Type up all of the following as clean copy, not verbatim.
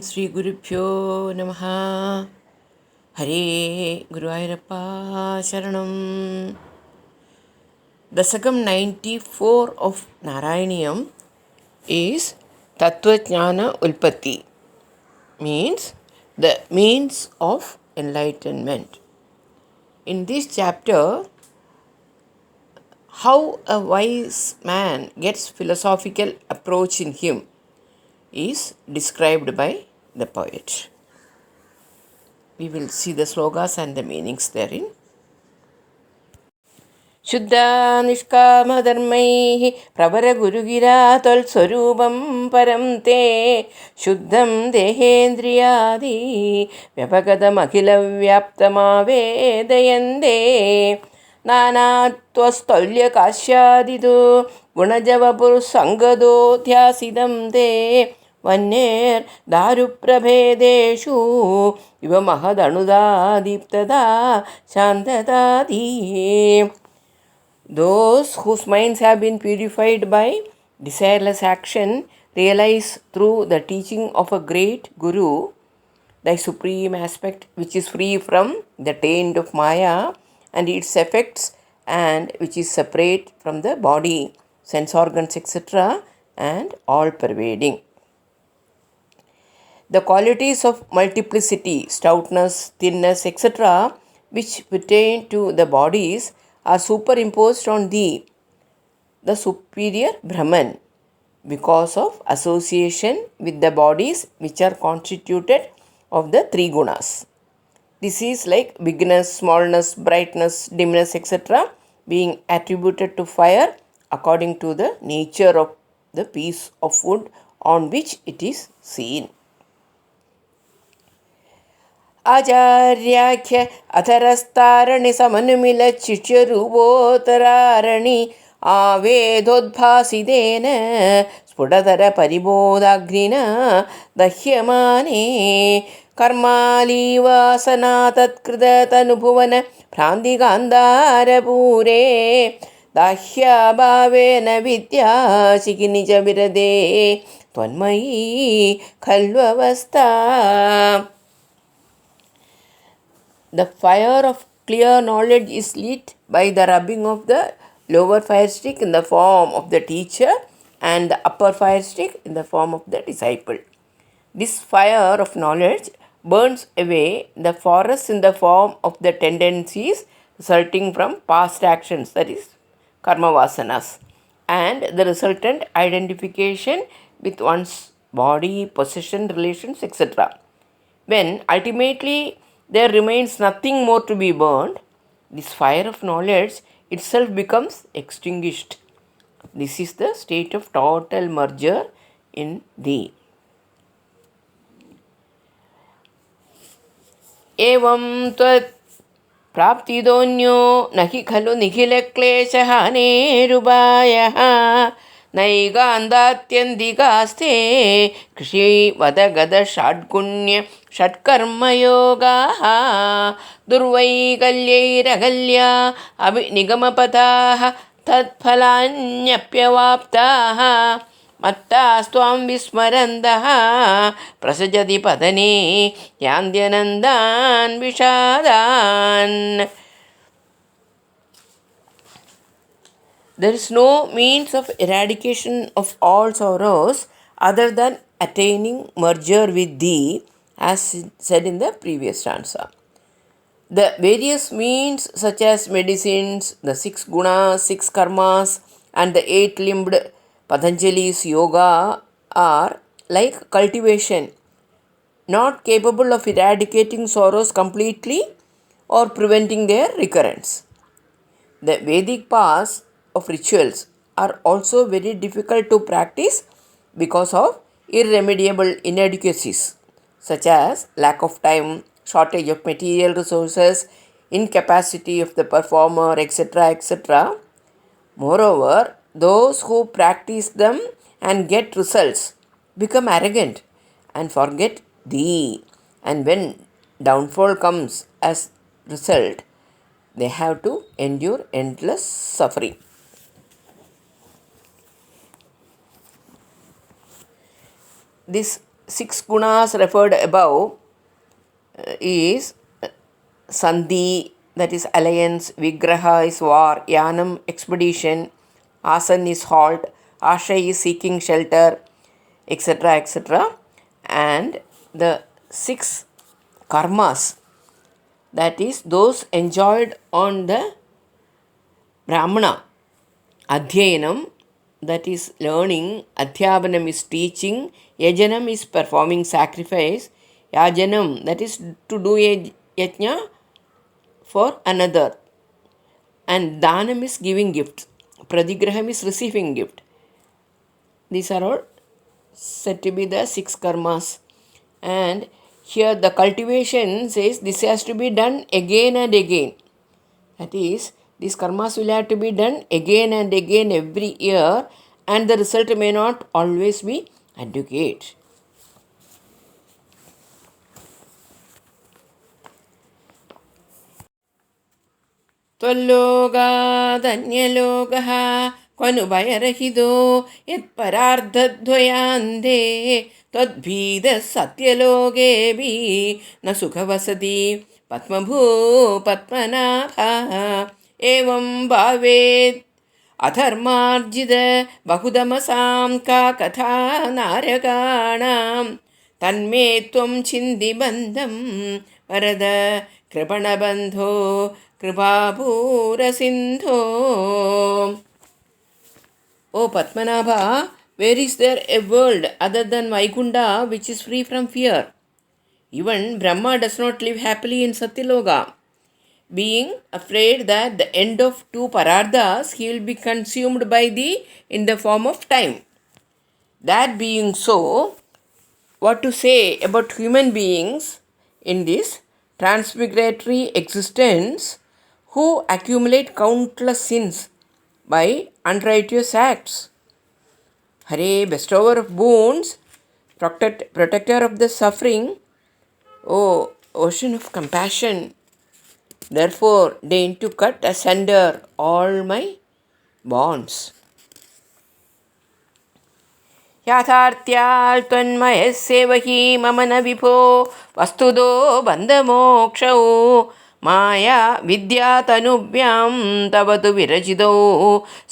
Sri Gurubhyo Namaha. Hare Guruvayurappa Sharanam. Dasakam 94 of Narayaneeyam is Tattvajnana Ulpatti, means the means of enlightenment. In this chapter, how a wise man gets philosophical approach in him is described by the poet. We will see the slogas and the meanings therein. Shuddha nishkama dharmaihi pravara gurugira tol swarupam param te shuddham dehendriyadi vyapakadam akhila vyaptamavedayande नानात्वस्तौल्य काश्यादिदो गुणजवपुरुसङ्गदो ध्यासिदं ते वन्यैर्दारुप्रभेदेषु इव महदणुदा दीप्तदा शान्तदाधिः. Those whose minds have been purified by desireless action realize through the teaching of a great Guru the supreme aspect which is free from the taint of Maya and its effects, and which is separate from the body, sense organs, etc., and all pervading. The qualities of multiplicity, stoutness, thinness, etc., which pertain to the bodies are superimposed on the superior Brahman because of association with the bodies which are constituted of the three gunas. This is like bigness, smallness, brightness, dimness, etc., being attributed to fire according to the nature of the piece of wood on which it is seen. Acharyakhya atharastarani samanumila chichyarubotararani avedodbhasidena spudatara paribodhagrina dahyamane कर्मालीवासना तत्कृततनुभुवन भ्रान्तिगान्धारपूरे दाह्याभावेन विद्याशिखिनिजविरदे त्वन्मयी खल्ववस्था. The fire of clear knowledge is lit by the rubbing of the lower fire stick in the form of the teacher and the upper fire stick in the form of the disciple. This fire of knowledge burns away the forest in the form of the tendencies resulting from past actions, that is, karma vasanas, and the resultant identification with one's body, possession, relations, etc. When ultimately there remains nothing more to be burned, this fire of knowledge itself becomes extinguished. This is the state of total merger in thee. एवं त्वत् प्राप्तिदोन्यो न हि खलु निखिलक्लेशहानेरुपायः नैगान्धात्यन्तिकास्ते कृषिवदगदषड्गुण्य षट्कर्मयोगाः दुर्वैकल्यैरगल्या अभिनिगमपथाः तत्फलान्यप्यवाप्ताः मत्तास्त्वां विस्मरन्तः प्रसजति पदने यान्त्यनन्दान् विषादान्. There is no means of eradication of all sorrows other than attaining merger with thee, as said in the previous stanza. The various means such as medicines, the 6 gunas, 6 karmas, and the 8-limbed Patanjali's yoga are like cultivation, not capable of eradicating sorrows completely or preventing their recurrence. The Vedic paths of rituals are also very difficult to practice because of irremediable inadequacies such as lack of time, shortage of material resources, incapacity of the performer, etc., etc. Moreover, those who practice them and get results become arrogant and forget thee, and when downfall comes as result, they have to endure endless suffering. This six gunas referred above is Sandhi, that is alliance, Vigraha is war, Yanam expedition, Asan is halt, Ashay is seeking shelter, etc. etc. And the six karmas, that is those enjoyed on the Brahmana, Adhyayanam, that is learning, Adhyapanam is teaching, Yajanam is performing sacrifice, Yajanam, that is to do a yajna for another, and Dhanam is giving gift, Pradigraham is receiving gift. These are all said to be the six karmas. And here the cultivation says this has to be done again and again. That is, these karmas will have to be done again and again every year, and the result may not always be adequate. त्वल्लोगादन्यलोकः क्वनु भयरहितो यत्परार्धद्वयान्ते त्वद्भीदः सत्यलोकेऽपि न सुखवसति पद्मभू पद्मनाभः एवं भावेत् अधर्मार्जित बहुदमसां का कथा नारकाणां तन्मे त्वं छिन्दिबन्धं वरद कृपणबन्धो कृपापूरसिन्धो. O Padmanabha, where is there a world other than Vaikunta which is free from fear? Even Brahma does not live happily in Satyaloka, being afraid that the end of two parardhas he will be consumed by in the form of time. That being so, what to say about human beings in this transmigratory existence who accumulate countless sins by unrighteous acts? Hare, bestower of boons, protector of the suffering, O ocean of compassion, therefore deign to cut asunder all my bonds. याथार्थ्याल् त्वन्मयस्येव हि मम न विभो वस्तुतो बन्धमोक्षौ माया विद्यातनुभ्यां तव तु विरचितौ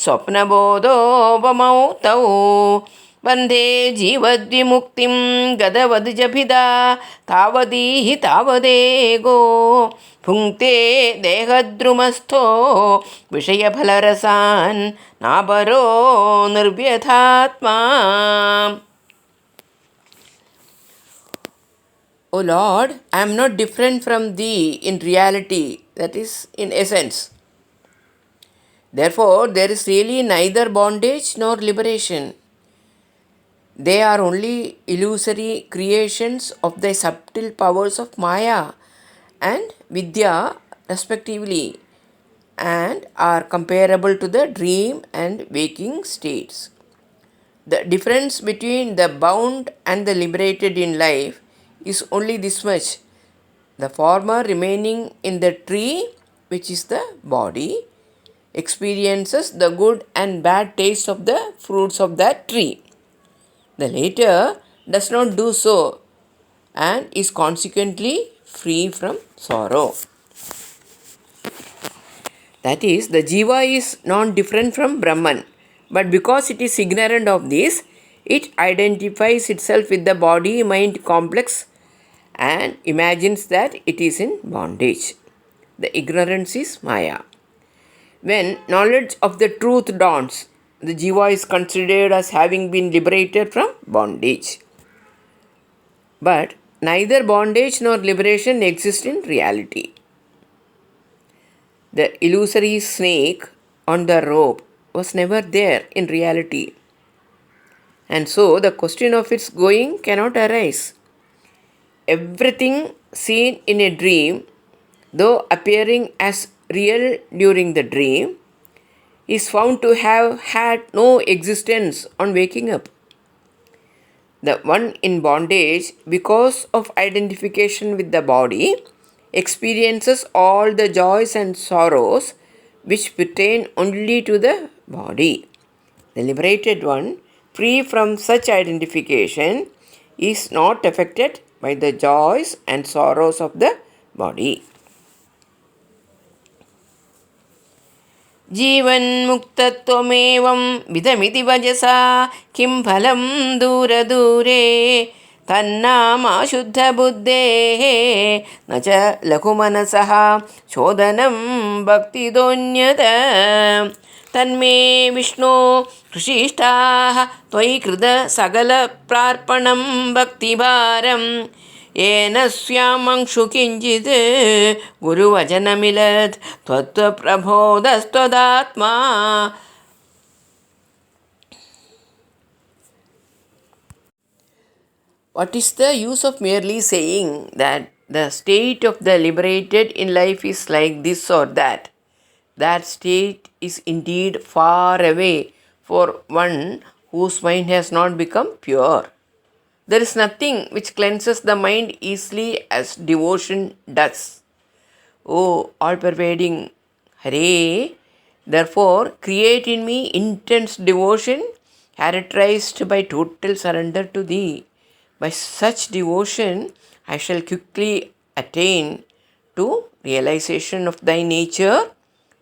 स्वप्नबोधोपमौ तौ वन्दे जीवद्विमुक्तिं गदवद्जभिदा तावदीहि तावदेगो भुङ्क्ते देहद्रुमस्थो विषयफलरसान् नापरो निर्व्यथात्मा. O Lord, I am not different from Thee in reality, that is, in essence. Therefore, there is really neither bondage nor liberation. They are only illusory creations of the subtle powers of Maya and Vidya, respectively, and are comparable to the dream and waking states. The difference between the bound and the liberated in life is only this much: the former remaining in the tree, which is the body, experiences the good and bad taste of the fruits of that tree. The latter does not do so and is consequently free from sorrow. That is, the jiva is non-different from Brahman, but because it is ignorant of this, it identifies itself with the body-mind complex and imagines that it is in bondage. The ignorance is Maya. When knowledge of the truth dawns, the jiva is considered as having been liberated from bondage. But neither bondage nor liberation exist in reality. The illusory snake on the rope was never there in reality, and so the question of its going cannot arise. Everything seen in a dream, though appearing as real during the dream, is found to have had no existence on waking up. The one in bondage, because of identification with the body, experiences all the joys and sorrows which pertain only to the body. The liberated one, free from such identification, is not affected by the joys and sorrows of the body. जीवन्मुक्तत्वमेवं विधमिति वजसा किं फलं दूरदूरे तन्नामाशुद्धबुद्धेः न च लघुमनसः शोधनं भक्तिदोन्यत तन्मे विष्णो कृषिष्टाः त्वयि कृत सकलप्रार्पणं भक्तिभारं येन स्यामंशु किञ्चित् गुरुवचनमिलत् त्वत्प्रबोधस्त्वदात्मा. What is the use of merely saying that the state of the liberated in life is like this or that? That state is indeed far away for one whose mind has not become pure. There is nothing which cleanses the mind easily as devotion does. O all-pervading Hare, therefore create in me intense devotion characterized by total surrender to Thee. By such devotion, I shall quickly attain to realization of Thy nature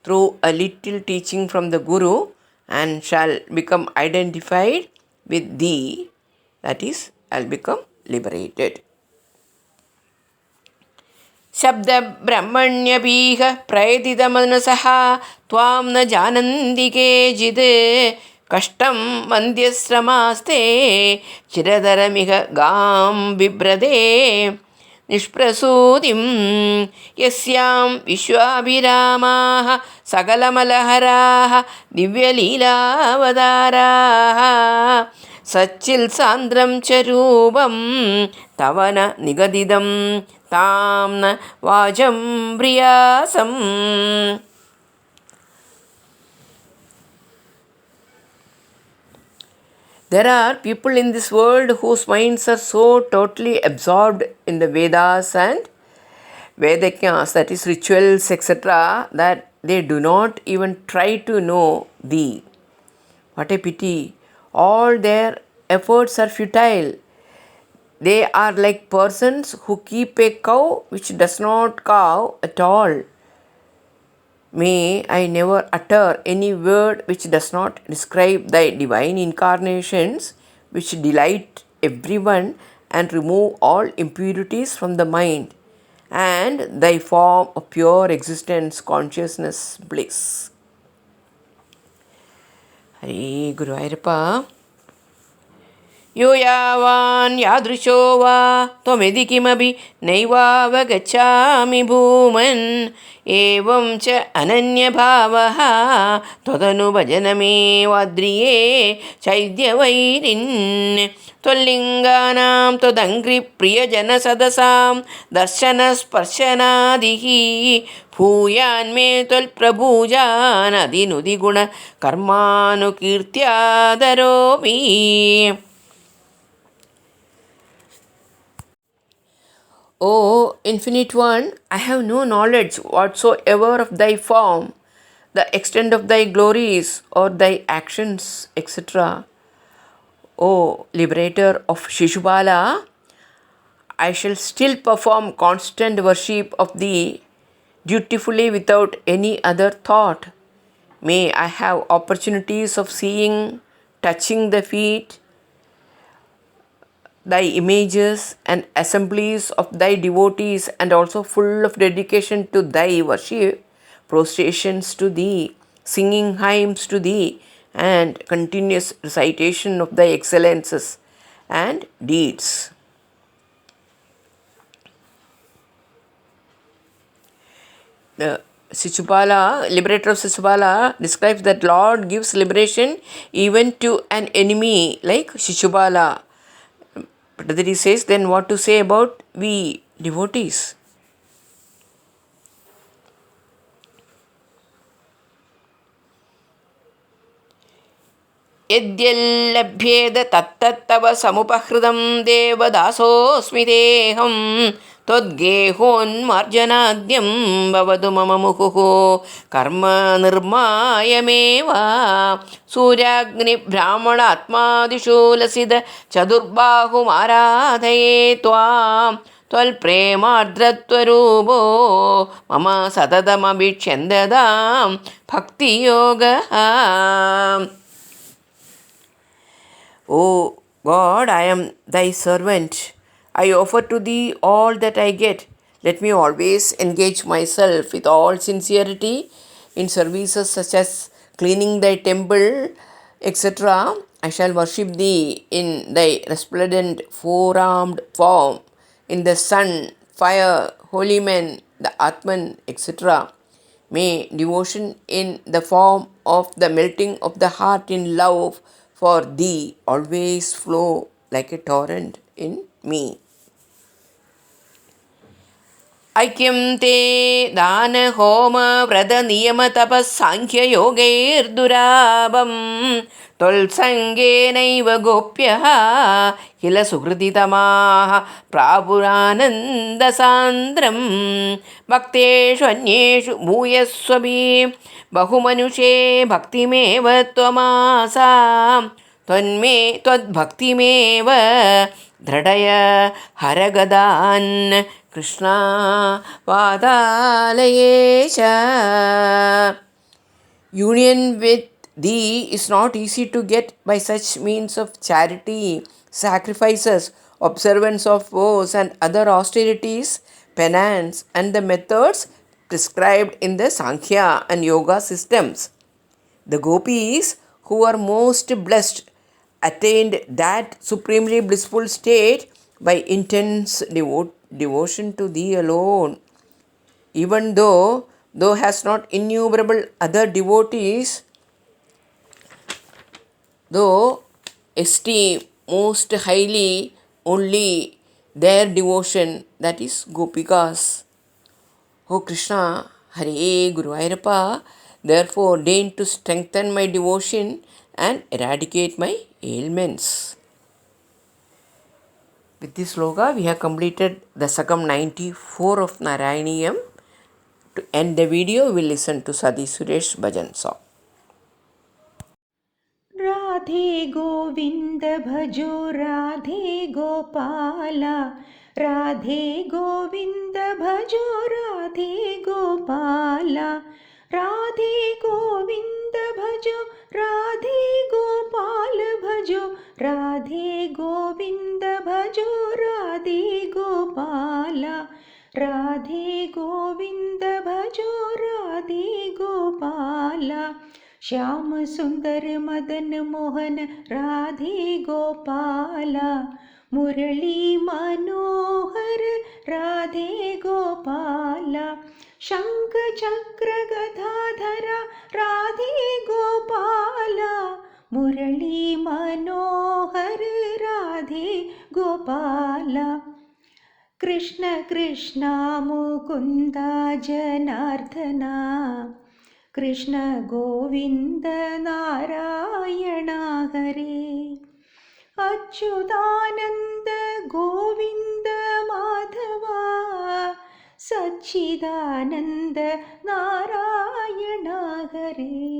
through a little teaching from the Guru and shall become identified with Thee. That is, I'll become liberated. शब्दब्रह्मण्यपीह प्रयतितमनसः त्वां न जानन्ति केचित् कष्टं वन्द्यश्रमास्ते चिरतरमिह गां बिभ्रते निष्प्रसूतिं यस्यां विश्वाभिरामाः सकलमलहराः दिव्यलीलावताराः सच्चिल्सान्द्रं च रूपं तव न निगदितं तां न वाचं प्रियासम्. There are people in this world whose minds are so totally absorbed in the Vedas and Vedakyanas, that is rituals, etc., that they do not even try to know Thee. What a pity. All their efforts are futile. They are like persons who keep a cow which does not cow at all. May I never utter any word which does not describe Thy divine incarnations, which delight everyone and remove all impurities from the mind, and Thy form of pure existence, consciousness, bliss. Hare Guru Ayyappa. यो यावान् यादृशो वा त्वमिति किमपि नैवावगच्छामि भूमन् एवं च अनन्यभावः त्वदनुभजनमेवाद्रिये चैद्यवैरिन् त्वल्लिङ्गानां त्वदङ्घ्रिप्रियजनसदसां दर्शनस्पर्शनादिः भूयान्मे त्वल्प्रभूजानदिनुदिगुणकर्मानुकीर्त्यादरोमि. O Infinite One, I have no knowledge whatsoever of Thy form, the extent of Thy glories, or Thy actions, etc. O Liberator of Shishupala, I shall still perform constant worship of Thee dutifully without any other thought. May I have opportunities of seeing, touching the feet, Thy images and assemblies of Thy devotees, and also full of dedication to Thy worship, prostrations to Thee, singing hymns to Thee, and continuous recitation of Thy excellences and deeds. The Shishupala, liberator of Shishupala, describes that Lord gives liberation even to an enemy like Shishupala. But he says, then what to say about we devotees? यद्यल्लभ्येद तत्तत्तव समुपहृतं देवदासोऽस्मि देहं त्वद्गेहोन्मार्जनाद्यं भवतु मम मुहुः कर्म निर्मायमेव सूर्याग्निब्राह्मणात्मादिषु लसित चतुर्बाहुमाराधये त्वां त्वल्प्रेमार्द्रत्वरूपो मम सततमभिष्यन्दतां भक्तियोगः. O God, I am thy servant. I offer to thee all that I get. Let me always engage myself with all sincerity in services such as cleaning thy temple, etc. I shall worship thee in thy resplendent four-armed form, in the sun, fire, holy men, the Atman, etc. May devotion in the form of the melting of the heart in love for thee always flow like a torrent in me. ऐक्यं ते दानहोमव्रतनियमतपःसाङ्ख्ययोगैर्दुराभं त्वल्सङ्गेनैव गोप्यः किल सुहृदितमाः प्रापुरानन्दसान्द्रं भक्तेषु अन्येषु भूयस्वपि बहुमनुषे भक्तिमेव त्वमासां त्वन्मे त्वद्भक्तिमेव दृढय हरगदान् Krishna पादालयेश. Union with thee is not easy to get by such means of charity, sacrifices, observance of vows and other austerities, penance, and the methods prescribed in the Sankhya and Yoga systems. The gopis who are most blessed attained that supremely blissful state by intense devotion to thee alone. Even though thou hast not innumerable other devotees, though esteem most highly only their devotion, that is Gopikas. O Krishna, Hare Guru Ayyappa, therefore deign to strengthen my devotion and eradicate my ailments. With this sloka, we have completed the Sakam 94 of Narayaneeyam. To end the video, we will listen to Sadi Suresh Bhajan song. Radhe Govind भजो राधे गोपाला, राधे गोविन्द भजो राधे गोपाला, राधे गोविन्द भजो राधे गोपाल भजो, राधे गोविन्द भजो राधे गोपाला, राधे गोविन्द भजो राधे गोपाला, श्याम सुंदर मदन मोहन राधे गोपाला, मुरली मनोहर राधे गोपाला, शंख चक्र गदाधरा राधे गोपाला, मुरली मनोहर राधे गोपाला, कृष्ण कृष्ण मुकुंद जनार्दना, कृष्ण गोविंद नारायण हरे, अच्युतानंद गोविंद माधवा, सच्चिदानंद नारायण हरे.